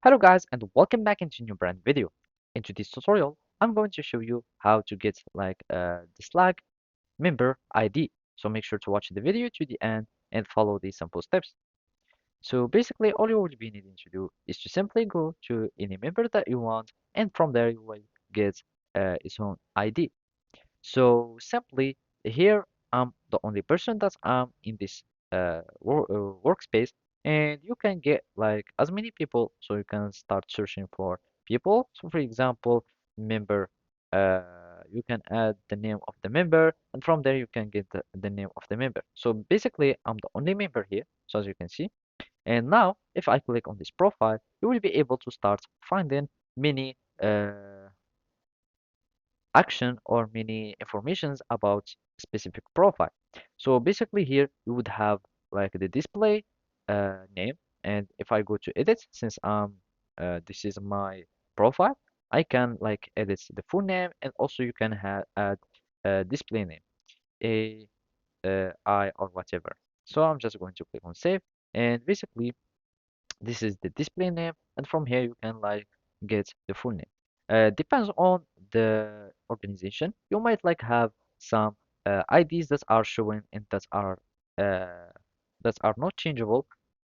Hello guys and welcome back into a new brand video. In this tutorial, I'm going to show you how to get the Slack member ID. So make sure to watch the video to the end and follow these simple steps. So basically all you will be needing to do is to simply go to any member that you want and from there you will get its own ID. So simply here I'm the only person that I'm in this workspace, and you can get like as many people. So you can start searching for people. So for example, member, you can add the name of the member, and from there you can get the name of the member. So basically, I'm the only member here. So as you can see, and now if I click on this profile, you will be able to start finding many. Action or many informations about specific profile. So basically here you would have like the display name, and if I go to edit, since this is my profile, I can like edit the full name, and also you can add display name, a I or whatever. So I'm just going to click on save, and basically this is the display name, and from here you can like get the full name. Depends on the organization. You might like have some IDs that are showing and uh, that are not changeable,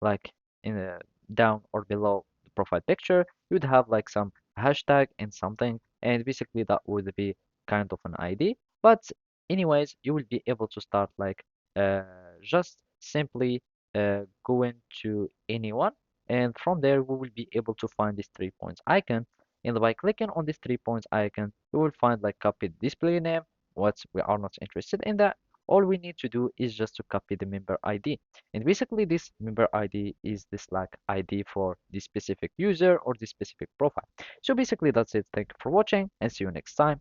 like in down or below the profile picture. You'd have like some hashtag and something, and basically that would be kind of an ID. But anyways, you will be able to start like uh, just simply going to anyone, and from there we will be able to find this 3 points icon, and by clicking on this 3 points icon we will find like copy display name. What we are not interested in that, all we need to do is just to copy the member ID, and basically this member ID is the Slack ID for this specific user or this specific profile. So basically that's it. Thank you for watching and see you next time.